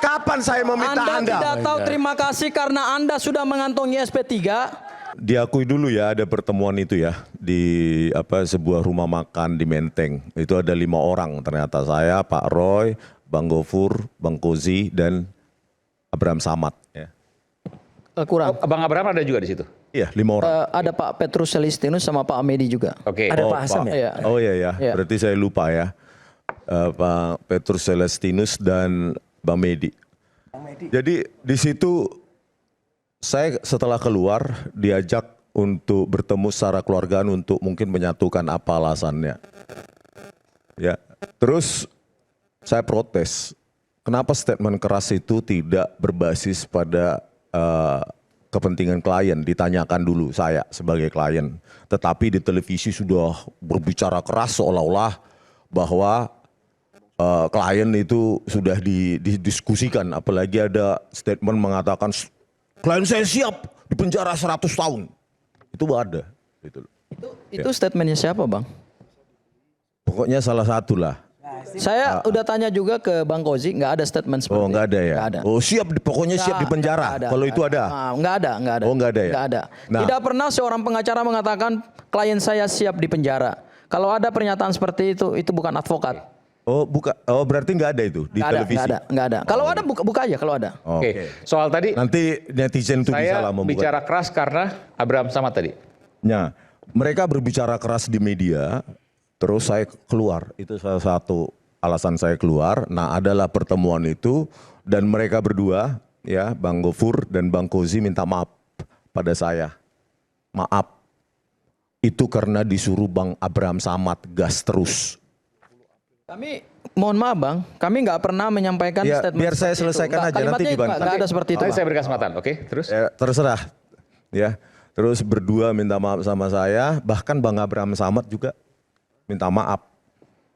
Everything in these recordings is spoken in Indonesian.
Kapan saya meminta Anda? Anda tidak tahu terima kasih karena Anda sudah mengantongi SP3. Diakui dulu ya ada pertemuan itu ya di sebuah rumah makan di Menteng. Itu ada 5 orang ternyata, saya, Pak Roy, Bang Gofur, Bang Kozi dan Abraham Samad. Ya. Kurang. Bang Abraham ada juga di situ. Iya 5 orang. Ada Pak Petrus Celestinus sama Pak Amedi juga. Oke. Ada Pak Hasan ya? Oh iya ya, Iya. berarti saya lupa ya. Pak Petrus Celestinus dan Bang Medi. Jadi di situ saya setelah keluar diajak untuk bertemu secara keluargaan untuk mungkin menyatukan apa alasannya. Ya, terus saya protes. Kenapa statement keras itu tidak berbasis pada kepentingan klien? Ditanyakan dulu saya sebagai klien. Tetapi di televisi sudah berbicara keras seolah-olah bahwa klien itu sudah didiskusikan. Apalagi ada statement mengatakan klien saya siap dipenjara 100 tahun. Itu ada. Itu statementnya siapa, Bang? Pokoknya salah satu lah. Saya udah tanya juga ke Bang Kozi, nggak ada statement seperti Oh nggak ada ya? Nggak ada. Oh siap, pokoknya siap dipenjara. Kalau itu ada? Nggak ada. Oh nggak ada ya? Nggak ada. Nah. Tidak pernah seorang pengacara mengatakan klien saya siap dipenjara. Kalau ada pernyataan seperti itu bukan advokat. Oh bukan. Oh berarti nggak ada itu di televisi? Nggak ada. Kalau ada buka aja kalau ada. Oke. Soal tadi Nanti netizen itu bisa lah saya membuka. bicara keras karena Abraham Samad tadi. Nah, mereka berbicara keras di media, terus saya keluar. Itu salah satu alasan saya keluar. Nah, adalah pertemuan itu dan mereka berdua, ya, Bang Gofur dan Bang Kozi minta maaf pada saya. Maaf, itu karena disuruh Bang Abraham Samad gas terus. Kami mohon maaf Bang, kami nggak pernah menyampaikan Ya, statement biar saya seperti itu. selesaikan aja, nanti Kalimatnya dibantah. nggak ada seperti itu. Nanti Bang. saya beri kesempatan, oke? Terus? Terserah, ya. Terus berdua minta maaf sama saya, bahkan Bang Abraham Samad juga minta maaf.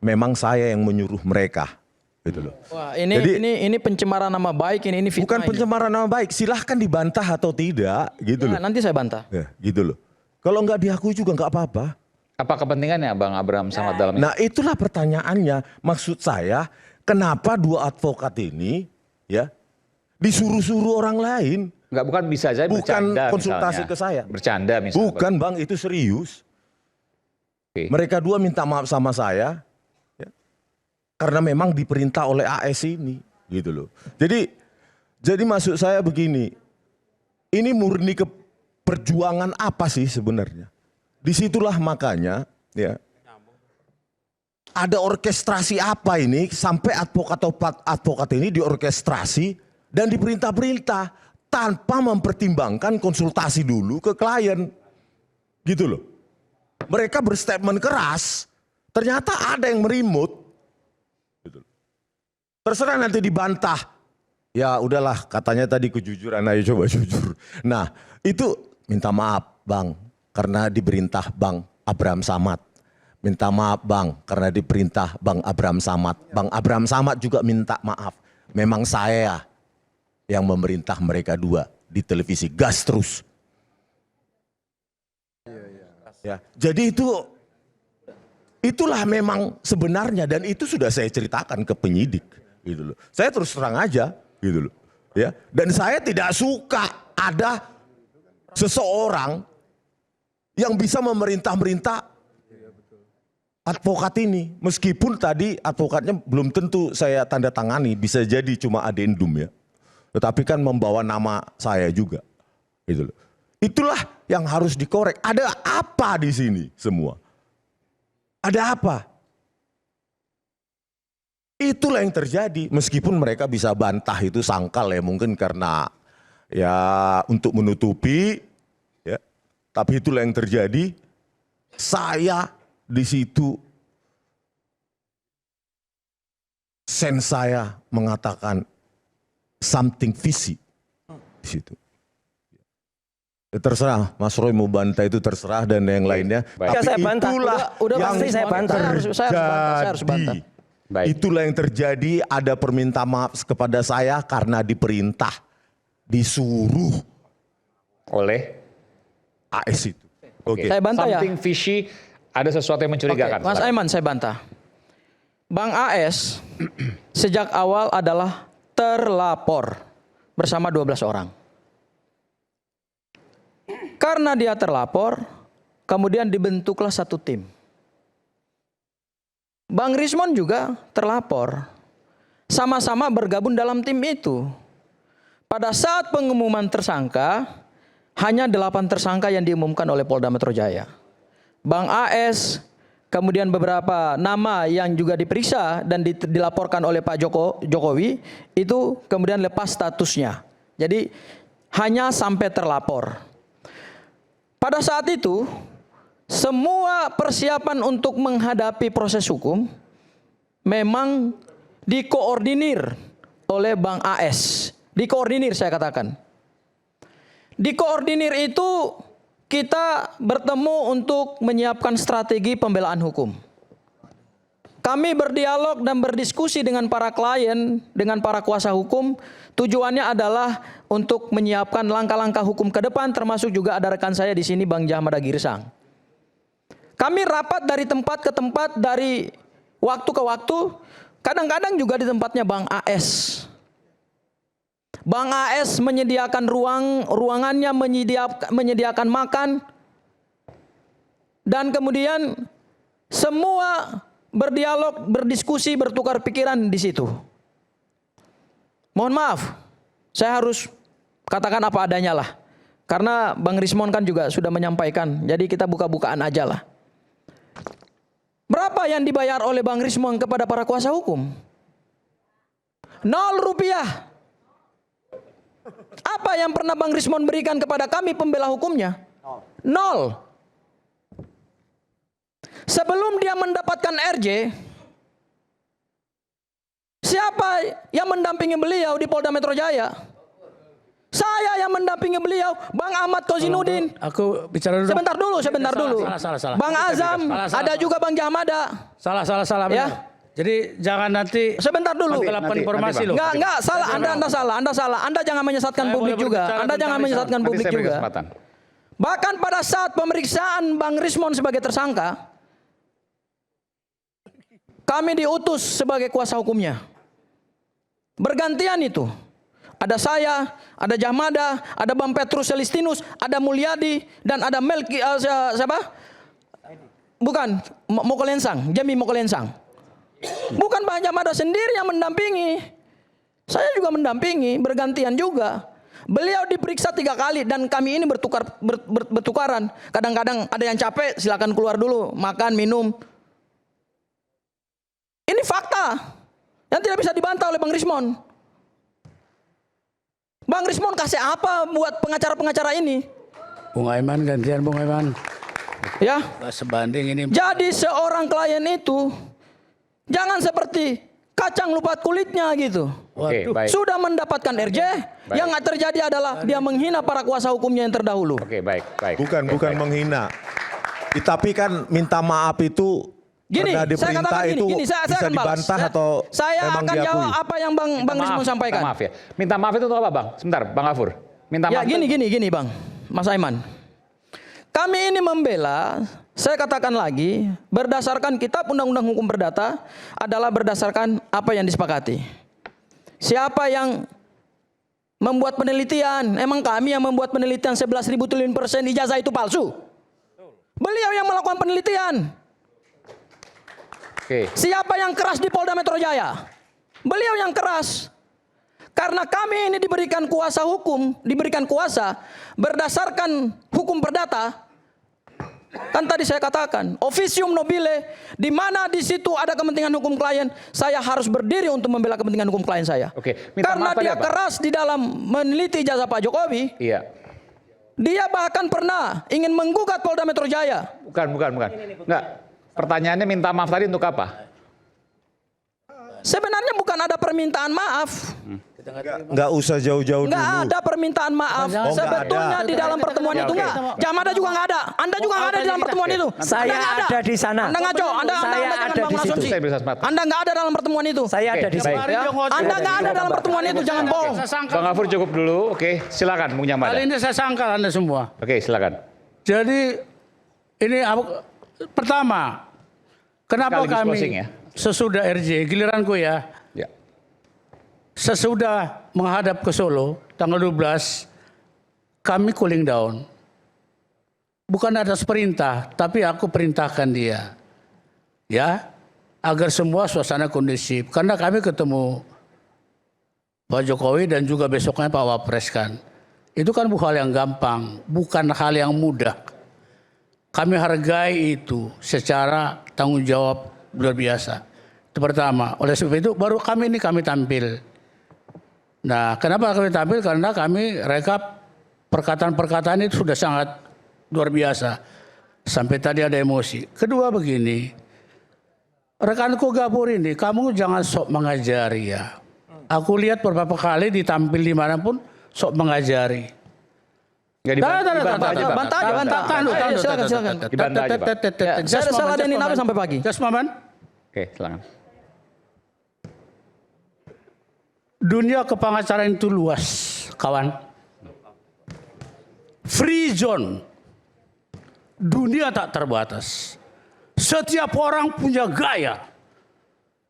Memang saya yang menyuruh mereka, gitu loh. Wah, ini pencemaran nama baik, ini fitnah. Bukan pencemaran nama baik, silahkan dibantah atau tidak, gitu loh. Nanti saya bantah. Ya, gitu loh. Kalau nggak diakui juga nggak apa-apa. Apa kepentingannya Bang Abraham Samad dalam ini? Nah itulah pertanyaannya. Maksud saya, kenapa 2 advokat ini ya disuruh-suruh orang lain? Bukan bisa saja Bukan bercanda konsultasi misalnya. ke saya. Bercanda misalnya. Bukan Bang, itu serius. Oke. Mereka 2 minta maaf sama saya, ya, karena memang diperintah oleh AS ini, gitu loh. Jadi maksud saya begini, ini murni ke perjuangan apa sih sebenarnya? Disitulah makanya, ya, ada orkestrasi apa ini sampai advokat ini diorkestrasi dan diperintah-perintah tanpa mempertimbangkan konsultasi dulu ke klien, gitu loh. Mereka berstatement keras, ternyata ada yang merimut. Gitu. Terserah nanti dibantah. Ya udahlah, katanya tadi kejujuran, ayo coba jujur. Nah itu minta maaf Bang, karena diperintah Bang Abraham Samad. Minta maaf Bang, karena diperintah Bang Abraham Samad. Bang Abraham Samad juga minta maaf. Memang saya yang memerintah mereka 2 di televisi, gas terus. Ya, jadi itulah memang sebenarnya, dan itu sudah saya ceritakan ke penyidik, gitu loh. Saya terus terang aja, gitu loh. Ya, dan saya tidak suka ada seseorang yang bisa memerintah-merintah advokat ini. Meskipun tadi advokatnya belum tentu saya tanda tangani, bisa jadi cuma adendum ya. Tetapi kan membawa nama saya juga, gitu loh. Itulah yang harus dikorek. Ada apa di sini semua? Ada apa? Itulah yang terjadi. Meskipun mereka bisa bantah itu sangkal ya, mungkin karena ya untuk menutupi, ya. Tapi itulah yang terjadi. Saya di situ, sense saya mengatakan something fishy di situ. Ya, terserah Mas Roy mau bantah itu terserah dan yang lainnya. Baik. Tapi Ya, saya bantah. itulah Udah yang pasti saya bantah. Saya harus bantah. Baik. Itulah yang terjadi. Ada permintaan maaf kepada saya karena diperintah, disuruh Oleh AS itu. Oke. Saya bantah ya. something fishy, ada sesuatu yang mencurigakan. Mas Aiman saya bantah. Bang AS sejak awal adalah terlapor bersama 12 orang. Karena dia terlapor, kemudian dibentuklah satu tim. Bang Rismon juga terlapor. Sama-sama bergabung dalam tim itu. Pada saat pengumuman tersangka, hanya 8 tersangka yang diumumkan oleh Polda Metro Jaya. Bang AS, kemudian beberapa nama yang juga diperiksa dan dilaporkan oleh Pak Jokowi, itu kemudian lepas statusnya. Jadi hanya sampai terlapor. Pada saat itu, semua persiapan untuk menghadapi proses hukum memang dikoordinir oleh Bang AS. Dikoordinir saya katakan. Dikoordinir itu kita bertemu untuk menyiapkan strategi pembelaan hukum. Kami berdialog dan berdiskusi dengan para klien, dengan para kuasa hukum. Tujuannya adalah untuk menyiapkan langkah-langkah hukum ke depan, termasuk juga ada rekan saya di sini, Bang Jahmada Girsang. Kami rapat dari tempat ke tempat, dari waktu ke waktu, kadang-kadang juga di tempatnya Bang AS. Bang AS menyediakan ruangannya, menyediakan makan, dan kemudian semua berdialog, berdiskusi, bertukar pikiran di situ. Mohon maaf, saya harus katakan apa adanya lah. Karena Bang Rismon kan juga sudah menyampaikan, jadi kita buka-bukaan aja lah. Berapa yang dibayar oleh Bang Rismon kepada para kuasa hukum? 0 rupiah. Apa yang pernah Bang Rismon berikan kepada kami pembela hukumnya? 0. Sebelum dia mendapatkan RJ, siapa yang mendampingi beliau di Polda Metro Jaya? Saya yang mendampingi beliau, Bang Ahmad Kozinudin. Aku bicara dulu. Sebentar dulu. Salah. Bang Azam, ada juga Bang Jahmada. Salah. Ya. Jadi jangan nanti sebentar dulu. menggelapkan informasi loh. Enggak, salah. Anda salah. Anda jangan menyesatkan publik juga. Anda jangan menyesatkan publik juga. Bahkan pada saat pemeriksaan Bang Rismon sebagai tersangka, kami diutus sebagai kuasa hukumnya. Bergantian itu. Ada saya, ada Jahmada, ada Bang Petrus Celestinus, ada Mulyadi, dan ada Melki, siapa? Bukan, Mokolensang, Jemi Mokolensang. Bukan Bang Jahmada sendiri yang mendampingi. Saya juga mendampingi, bergantian juga. Beliau diperiksa 3 kali dan kami ini bertukaran. Kadang-kadang ada yang capek, silakan keluar dulu, makan, minum. Ini fakta yang tidak bisa dibantah oleh Bang Rismon. Bang Rismon kasih apa buat pengacara-pengacara ini? Bung Aiman, gantian Bung Aiman. Ya. Sebanding ini. Jadi seorang klien itu jangan seperti kacang lupa kulitnya gitu. Oke, baik. Sudah mendapatkan RJ, yang terjadi adalah dia menghina para kuasa hukumnya yang terdahulu. Oke, baik. Bukan menghina. Tapi kan minta maaf itu Gini, karena saya diperintah katakan itu gini, saya bisa akan balas. dibantah atau saya memang akan diakui? jawab apa yang Bang Rismon sampaikan. Minta maaf ya. Minta maaf itu untuk apa, Bang? Sebentar, Bang Afur. Minta Ya maaf. gini Bang, Mas Aiman. Kami ini membela, saya katakan lagi, berdasarkan kitab Undang-Undang Hukum Perdata adalah berdasarkan apa yang disepakati. Siapa yang membuat penelitian? Emang kami yang membuat penelitian 11.000 triliun persen ijazah itu palsu? Beliau yang melakukan penelitian. Oke. Siapa yang keras di Polda Metro Jaya? Beliau yang keras. Karena kami ini diberikan kuasa hukum, diberikan kuasa berdasarkan hukum perdata. Kan tadi saya katakan, officium nobile, di mana di situ ada kepentingan hukum klien, saya harus berdiri untuk membela kepentingan hukum klien saya. Oke, minta Karena maaf tadi dia apa? keras di dalam meneliti ijazah Pak Jokowi. Iya. Dia bahkan pernah ingin menggugat Polda Metro Jaya. Bukan. Enggak. Pertanyaannya minta maaf tadi untuk apa? Sebenarnya bukan ada permintaan maaf. Nggak usah jauh-jauh dulu. Nggak ada permintaan maaf. nggak Sebetulnya ada. di dalam pertemuan Ya, itu oke. nggak. Jahmada juga nggak ada. Anda juga nggak ada di dalam pertemuan itu. Saya Anda nggak ada di sana. Anda ngaco. Anda Saya jangan ada bangun di situ. asumsi. Saya bisa sepakat. Anda nggak ada dalam pertemuan itu. Saya ada di Oke, situ. baik. Ya. Anda nggak ada dalam pertemuan itu. Jangan bohong. Bang Afur cukup dulu. Oke, silakan Bung Kali Jahmada. ini saya sangkal Anda semua. Oke, silakan. Jadi ini pertama, kenapa Sekaligus kami closing ya. sesudah RJ, giliranku ya, Ya. sesudah menghadap ke Solo tanggal 12 kami cooling down. Bukan atas perintah, tapi aku perintahkan dia. Ya, agar semua suasana kondusif. Karena kami ketemu Pak Jokowi dan juga besoknya Pak Wapres kan. Itu kan bukan hal yang gampang, bukan hal yang mudah. Kami hargai itu secara tanggung jawab luar biasa. Itu pertama. Oleh sebab itu baru kami tampil. Nah, kenapa kami tampil? Karena kami rekap perkataan-perkataan itu sudah sangat luar biasa. Sampai tadi ada emosi. Kedua begini, rekanku Gabur ini, kamu jangan sok mengajari ya. Aku lihat beberapa kali ditampil dimanapun sok mengajari. Nggak dibantah aja, Pak. Bantah. Silakan. Dibantah aja, Pak. Saya ladenin apa sampai pagi. Just moment. Oke, silakan. Dunia kepengacaraan itu luas, kawan. Free zone. Dunia tak terbatas. Setiap orang punya gaya.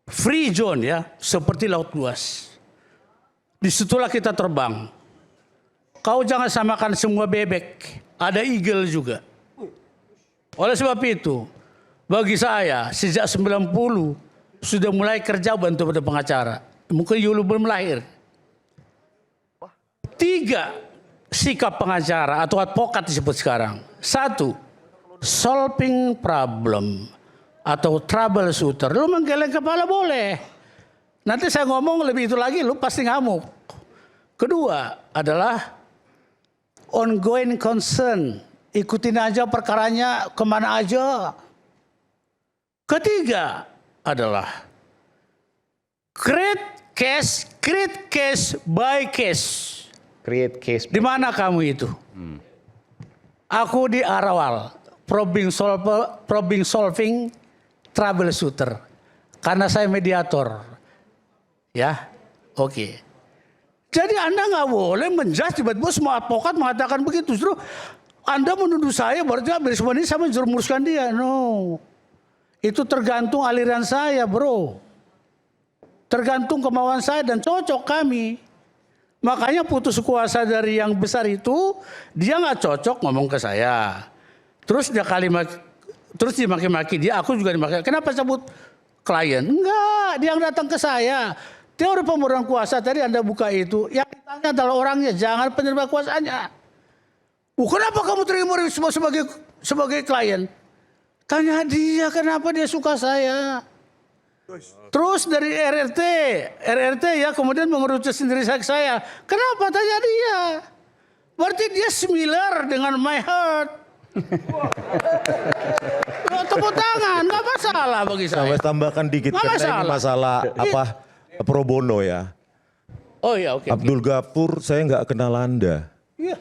Free zone ya, seperti laut luas. Disitulah kita terbang. Kau jangan samakan semua bebek. Ada eagle juga. Oleh sebab itu, bagi saya sejak 90 sudah mulai kerja bantu pengacara. Mungkin Yulu belum lahir. 3 sikap pengacara atau advokat disebut sekarang. 1, solving problem atau troubleshooter. Lu menggeleng kepala boleh. Nanti saya ngomong lebih itu lagi, lu pasti ngamuk. Kedua adalah ongoing concern. Ikutin aja perkaranya kemana aja. Ketiga adalah create case by case. Create case. Di mana kamu itu? Aku di Arawal, problem solving troubleshooter. Karena saya mediator. Ya, oke. Jadi Anda nggak boleh menjudge tiba-tiba semua advokat mengatakan begitu. Justru Anda menuduh saya berarti bersama ini saya menjerumuskan dia. No. Itu tergantung aliran saya, bro. Tergantung kemauan saya dan cocok kami. Makanya putus kuasa dari yang besar itu, dia nggak cocok ngomong ke saya. Terus dia terus dimaki-maki dia, aku juga dimaki. Kenapa sebut klien? Enggak, dia yang datang ke saya. Teori pemberian kuasa tadi Anda buka itu, yang ditanya adalah orangnya, jangan penerima kuasanya. Kenapa kamu terima sebagai klien? Tanya dia kenapa dia suka saya. Terus dari RRT ya kemudian mengerucut sendiri saya. Kenapa tanya dia? Berarti dia similar dengan my heart. Tepuk tangan, nggak masalah bagi saya. Saya tambahkan dikit Nggak karena ini masalah apa pro bono ya. Oh ya oke. Abdul Ghafur saya nggak kenal Anda. Iya.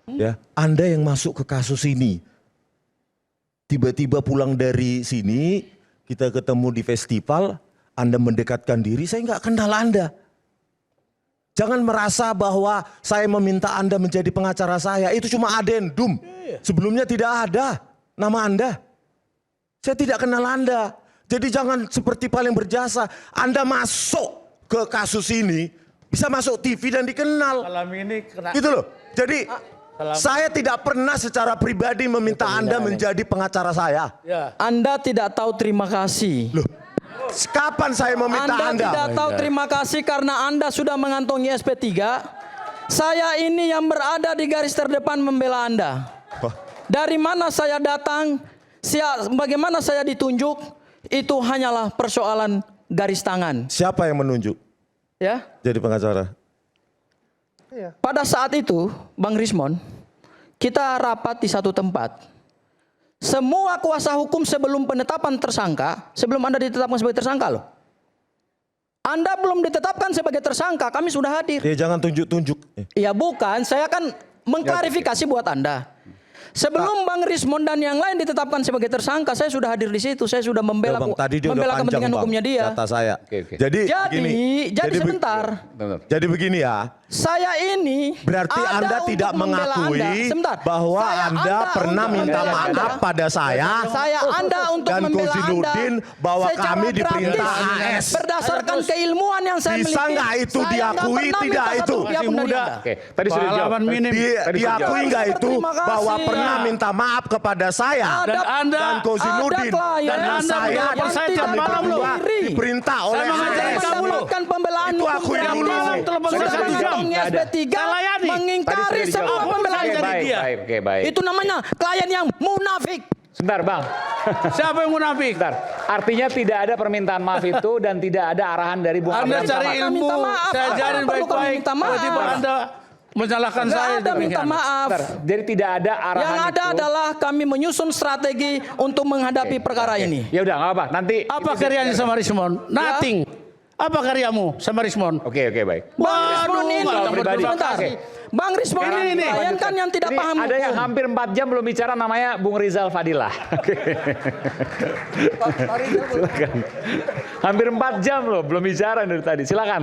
Ya, Anda yang masuk ke kasus ini. Tiba-tiba pulang dari sini, kita ketemu di festival, Anda mendekatkan diri, saya nggak kenal Anda. Jangan merasa bahwa saya meminta Anda menjadi pengacara saya, itu cuma adendum. Sebelumnya tidak ada nama Anda. Saya tidak kenal Anda. Jadi jangan seperti paling berjasa, Anda masuk ke kasus ini, bisa masuk TV dan dikenal. Malam ini kena. Gitu loh. Jadi saya tidak pernah secara pribadi meminta Anda menjadi pengacara saya. Ya. Anda tidak tahu terima kasih. Loh, kapan saya meminta Anda tidak tahu terima kasih karena Anda sudah mengantongi SP3. Saya ini yang berada di garis terdepan membela Anda. Dari mana saya datang, bagaimana saya ditunjuk, itu hanyalah persoalan garis tangan. Siapa yang menunjuk Ya. jadi pengacara? Pada saat itu, Bang Rismon, kita rapat di satu tempat. Semua kuasa hukum sebelum penetapan tersangka, sebelum Anda ditetapkan sebagai tersangka loh. Anda belum ditetapkan sebagai tersangka, kami sudah hadir. Ya jangan tunjuk-tunjuk. Iya bukan, saya akan mengklarifikasi buat Anda. Sebelum Bang Rismon dan yang lain ditetapkan sebagai tersangka, saya sudah hadir di situ. Saya sudah membela, Bang, tadi dia udah panjang, kepentingan Bang, hukumnya dia. kata saya. Oke. Jadi Jadi begini. sebentar. Benar. Jadi begini ya. Saya ini Berarti ada Anda untuk tidak membela mengakui Anda. Sebentar. bahwa Saya Anda pernah untuk minta membela maaf Anda. pada saya Anda untuk dan membela Kozinuddin Anda bahwa secara kami diperintah gratis, AS. berdasarkan keilmuan yang saya Bisa miliki. nggak itu Saya diakui, nggak pernah tidak minta itu? satu rupiah pun dari Muda. Anda. Oke, tadi sudah dijawab. Pengalaman minim. Diakui nggak itu Terima kasih. bahwa pernah Ya. minta maaf kepada saya Dan Anda dan Kozinuddin ada klien dan Anda saya menelpon saya tidak tiap malam loh. berdiri. diperintah oleh Saya mengajari AS. kamu loh. Mendapatkan pembelaan Itu hukum akui gratis. dulu. Malam telepon saya Sudah 1 jam. mengantongi Nggak ada. SP3 Saya layani. mengingkari Tadi sudah semua dijawab. pembelaan Oke, dari baik, dia. baik, oke, baik. Itu namanya klien yang munafik. Sebentar, Bang. Siapa yang munafik? Sebentar. Artinya tidak ada permintaan maaf itu dan tidak ada arahan dari Bung Anda Abraham cari Samad. ilmu, Minta maaf. saya Apa ajarin yang perlu kami baik-baik. minta maaf? Tiba-tiba Anda menyalahkan Nggak saya. ada minta maaf. Sebentar. Jadi tidak ada arahan Yang ada itu. adalah kami menyusun strategi untuk menghadapi perkara ini. Ya udah, nggak apa-apa. Nanti Apa karyanya sama Rismon? Nothing. Apa karyamu sama Rismon? Oke, baik. Bang Rismon ini, kalau pribadi. sebentar. Oke. Bang Rismon Sekarang ini ini, klien kan yang tidak Ini paham ada yang hukum. hampir 4 jam belum bicara, namanya Bung Rizal Fadilah. Oke. Silakan. Hampir 4 jam loh belum bicara dari tadi. Silakan.